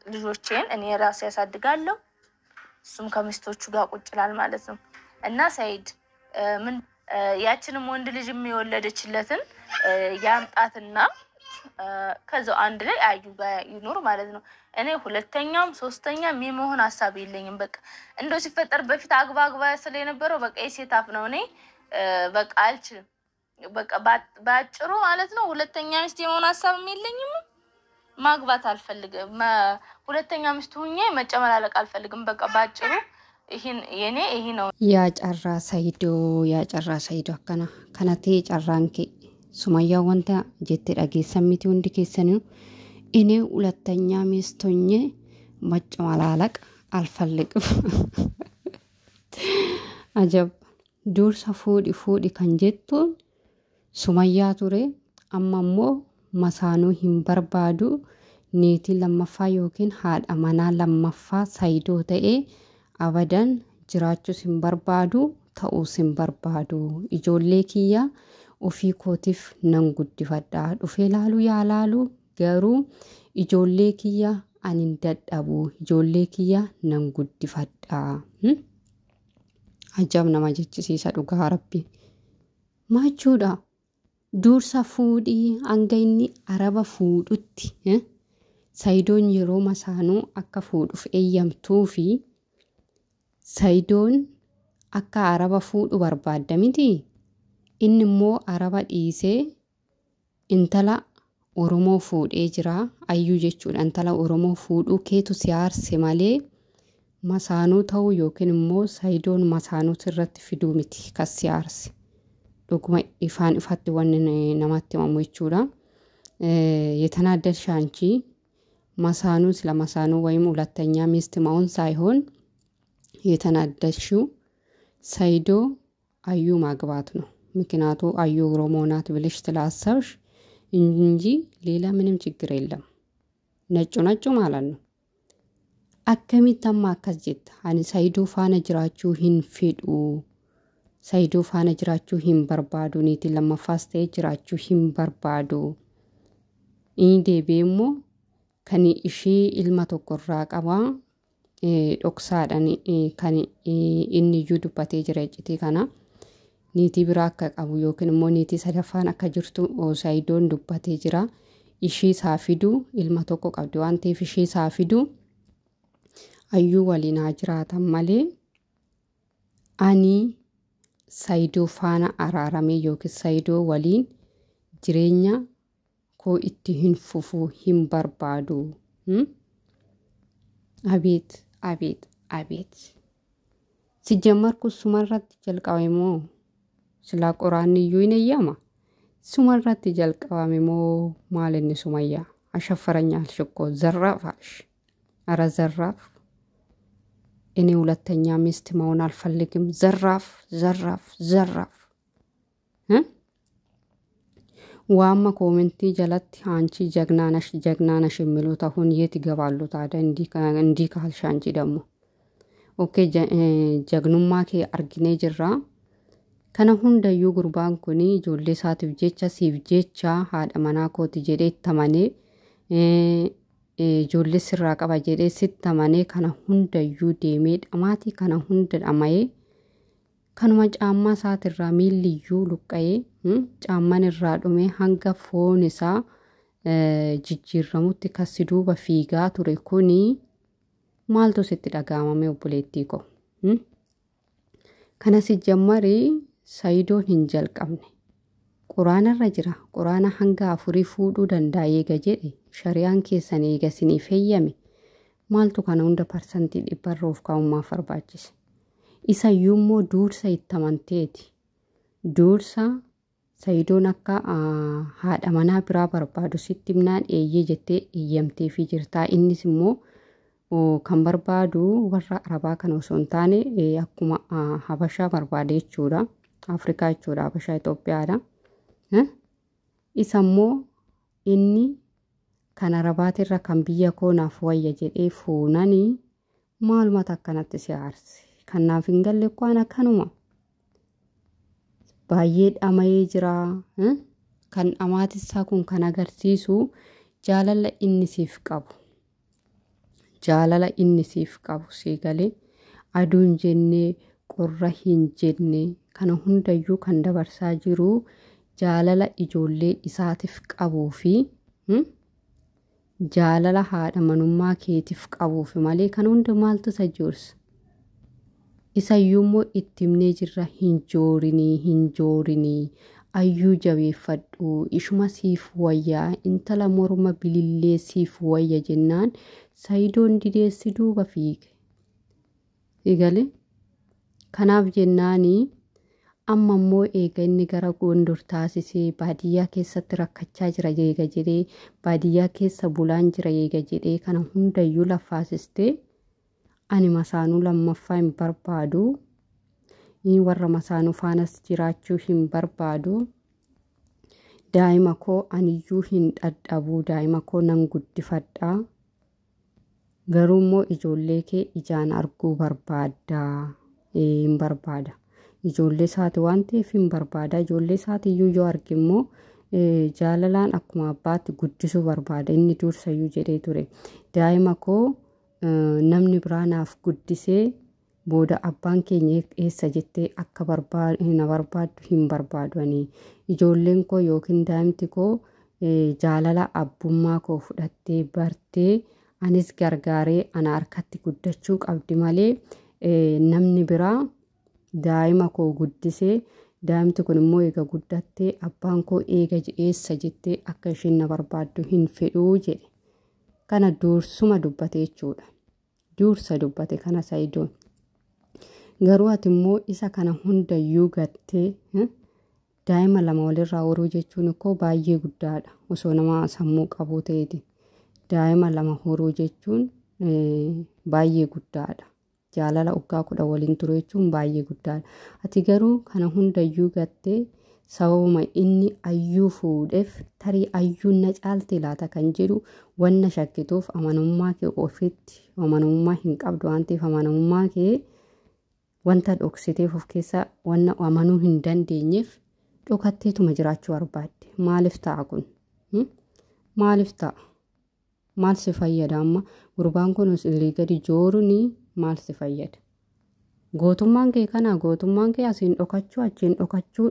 ልጆቼን እኔ ራሴ ያሳድጋለሁ እሱም ከሚስቶቹ ጋር ቁጭ ይላል ማለት ነው። እና ሰይድ ምን ያችንም ወንድ ልጅ የሚወለደችለትን ያምጣትና ከዛው አንድ ላይ አዩ ጋር ይኖር ማለት ነው። እኔ ሁለተኛም ሶስተኛም የመሆን ሐሳብ የለኝም። በቃ እንደው ሲፈጠር በፊት አግባ ስለነበረው በቃ የሴታፍ ነው። እኔ በቃ አልችልም። በቃ ባጭሩ ማለት ነው ሁለተኛ ሚስት የመሆን ሐሳብም የለኝም። ማግባት አልፈልግም። ሁለተኛ ሚስት ሆኜ መጨመላለቅ አልፈልግም። በቃ ባጭሩ ይሄ ነው። ያጨራ ሰይዶ አከና ከነቴ ጨራንኬ ሱማያ ወንታ ጀት ዳጌሰሚቲ ወንድ ከሰኑ እኔ ሁለተኛ ሚስት ሆኜ መጨመላለቅ አልፈልግም። አጀብ ዱር ሰፉዲ ከንጀቱ ሱማያ ቱሬ አማሞ መሳኑ ሂምበርባዱ ኔቲ ለማፋ ዮኪን ሃድ አማና ለማፋ ሳይዶ ተኤ አበደን ጅራቹ ሲምበርባዱ ተኡ ሲምበርባዱ ኢጆሌ ኪያ ኦፊ ኮቲፍ ነንጉድፈዳ ዱፌ ላሉ ያላሉ ገሩ ኢጆሌ ኪያ አንንደዳቡ ኢጆሌ ኪያ ነንጉድፈዳ አጃብ ነማጀች ሲሳ ዱጋ ረቢ ማቹዳ ዱርሳ ፉዲ አንገይኒ አረባ ፉዱቲ ሳይዶን የሮ መሳኑ አካ ፉዱፍ ኤያምቱፊ ሳይዶን አካ አረባ ፉዱ በርባደሚቲ ኢንሞ አረባ ዲሴ እንተላ ኦሮሞ ፉድ ኤጅራ አዩ ጀቹን እንተላ ኦሮሞ ፉዱ ኬቱ ሲያርሴ ማሌ መሳኑ ተው ዮኪንሞ ሳይዶን መሳኑ ትረት ፊዱሚቲ ከሲያርሴ ዶኩማ ኢፋን ኢፋት ወንን ነማት ማሙይቹራ የተናደድሽ አንቺ መሳኑ ስለመሳኑ ወይም ሁለተኛ ሚስት ማውን ሳይሆን የተናደድሽው ሳይዶ አዩ ማግባት ነው። ምክንያቱ አዩ ኦሮሞ ናት ብለሽ ስላሰብሽ እንጂ ሌላ ምንም ችግር የለም። ነጩ ማለት ነው። አከሚታማ አከጀት አኒ ሳይዶ ፋነ ጅራቹ ሂንፊዱ ሳይዶ ፋነ ጅራቹ ሂምበርባዱ ኔቲ ለማፋስተ ጅራቹ ሂምበርባዱ ኢንዴ ቤሞ ከኒ ኢሺ ኢልማ ተቆራ ቀባ ዶክሳዳኒ ከኒ ኢኒ ዩዱባቴ ጅራጭቲ ካና ኔቲ ብራከ ቀቡ ዮኪን ሞ ኔቲ ሰደፋን አከጅርቱ ሳይዶን ዱባቴ ጅራ ኢሺ ሳፊዱ ኢልማ ተቆ ቀብዲ ዋንቴ ኢሺ ሳፊዱ አዩ ወሊና ጅራታም ማሌ አኒ ሳይዶ ፋና አራራሜ ዮኪ ሳይዶ ወሊን ጅሬኛ ኮ ኢትሂን ፉፉ ሂምበርባዱ አቤት ሲጀመርኩ ሱመራት ጀልቃዌሞ ስላ ቁርአን ይዩይነያማ ሱመራት ጀልቃዌሞ ማለኒ ሱማያ አሸፈረኛል ሽኮ ዘራፋሽ አረ ዘራፍ እኔ ሁለተኛ ሚስት መሆን አልፈልግም። ዘራፍ ዋማ ኮሜንቲ ጀላት አንቺ ጀግናነሽ የሚሉት አሁን የት ይገባሉ ታዲያ? እንዲ ካልሽ አንቺ ደግሞ ኦኬ ጀግኑማኬ አርጊኔ ጅራ ከነ ሁንደዩ ጉርባን ኩኒ ጆሌ ሳትፍ ጀቻ ሲፍ ጀቻ ሃዳ መናኮት ጀዴ ተማኔ ጆሌ ስራ ቀባ ጀዴ ሲተማኔ ከነ ሁንደዩ ዴሜድ አማቲ ከነ ሁንደ አማዬ ከኑማ ጫማ ሳትራ ሚልዩ ሉቀዬ ጫማን ራዱሜ ሃንጋ ፎንሳ ጅጅራሙት ከሲዱ በፊጋ ቱሬኩኒ ማልቶ ሲት ዳጋማሜ ኦቡሌቲኮ ከነ ሲጀመሪ ሳይዶን ሂንጀል ቀምኔ ቁርአን ረጅራ ቁርአን ሃንጋ አፉሪ ፉዱ ደንዳዬ ገጀዴ ሸሪያን ኬሰኔ ገሲኒ ፈየሜ ማልቶ ከነ ሁንደ ፐርሰንት ዲበሮፍ ካውማ ፈርባችስ isa yummo dursa ittamanteeti dursa sayidoon akka haadha manaa biraa barbaadu sittimnaan eeyyee jettee eeyyamtee fi jirtaa innis immoo kan barbaadu warra arabaa kan osoo hin taane akkuma habashaa barbaade jechuudha afrikaa jechuudha habashaa Itoophiyaadha isa immoo inni kan arabaatirra kan biyya koonaaf wayya jedhee fuunanii maalumata akkanatti si aarse kanaaf hingalle kwaana kanuma baay'ee dhamayee jira kan amaatisaa kun kan agarsiisu jaalala inni siif qabu jaalala inni siif qabu sii galee aduun jennee qorra hin jenne kana hundayyuu kan dabarsaa jiru jaalala ijoollee isaatiif qabuu fi jaalala haadha manummaa keetiif qabuu fi malee kan hunda maaltu isa joorsa. Isayyuu immoo itti himnee jirra hin joorinii ayyuu jabeeffadhu ishuma siif wayyaa intala morma bilillee siif wayya jennaan Saidoon dideessi duuba fiige. Egalee kanaaf jennaanii amma immoo eega inni gara Gondor taasisee baadiyyaa keessatti rakkachaa jira eega jedhee baadiyyaa keessa bulaan jira eega jedhee kana hundayyuu lafaasistee ani masaanuu lammaffaa hin barbaadu. Inni warra masaanuu faanas jiraachuu hin barbaadu. Daa'ima koo aniyyuu hin dhadhabuu daa'ima koo nan guddifadhaa. Garuu immoo ijoollee kee ijaan arguu barbaaddaa. Hin barbaada. Ijoollee isaati waan ta'eef hin barbaada. Ijoollee isaatiyyuu yoo arge immoo jaalalaan akkuma abbaatti guddisuu barbaada. Inni dursayyuu jedhee ture. Daa'ima koo namni biraanaaf guddisee booda abbaan keenya eessa jettee akka na barbaaddu hin barbaadanii. Ijoolleen koo yookiin daa'imti koo jaalala abbummaa koo fudhattee bartee anis gargaaree ana harkatti guddachuu qabdi malee namni biraa daa'ima koo guddisee daa'imti kun immoo eega guddattee abbaan koo eessa jettee akka isheen na barbaaddu hin fedhuu jedhe. Kana dursuma dubbate jechuudha. Dursa dubbate kana Saidoon. Garuu ati immoo isa kana hundayyuu gattee daa'ima lama walirraa horuu jechuun koo baay'ee guddaadha. Osoo nama sammuu qabuu ta'eeti. Daa'ima lama horuu jechuun baay'ee guddaadha. Jaalala waggaa 10 waliin ture jechuun baay'ee guddaadha. Ati garuu kana hundayyuu gattee sababuma inni ayyuu fuudheef tarii ayyuun na caalte laata kan jedhu wanna shakkituuf amanamummaa kee ofitti amanamummaa hin qabdu waan ta'eef amanamummaa kee wanta dhoksiteef of keessa wanna amanuu hin dandeenyeef dhokatteetuma jiraachuu barbaadde. Maaliif ta'a kun? Maaliif ta'a? Maal si fayyada amma gurbaan kun illee gadi jooruni maal si fayyada? Gootummaan kee kana gootummaan kee asiin dhokachuu achiin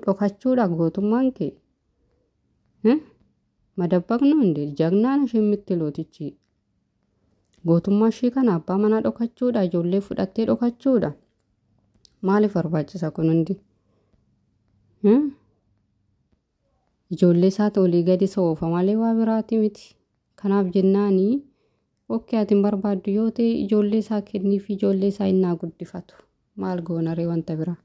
dhokachuudha gootummaan kee. Madabbaqnu hundi jagnaan isheen mitti lootichi. Gootummaa ishee kana abbaa manaa dhokachuudha ijoollee fudhattee dhokachuudha. Maaliif barbaachisa kun hundi? Ijoollee isaati olii gadi soofa malee waa biraati miti. Kanaaf jennaanii okkee ati hin barbaaddu yoo ta'e ijoollee isaa kenniif ijoollee isaa innaa guddifatu. Maal goonaree wanta biraa?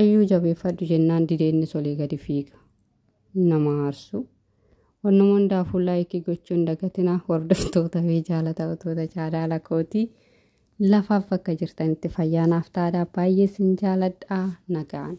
Ayyuu jabeeffadhu jennaan dideennis olii gadi fiiga. Nama aarsu. Wannuma hundaafuu laayikii gochuun dagatinaa hordoftoota fi jaallattoota chaanaala kootii lafaaf akka jirtanitti fayyaanaaf taadhaa baay'ee sin jaaladhaa nagaan.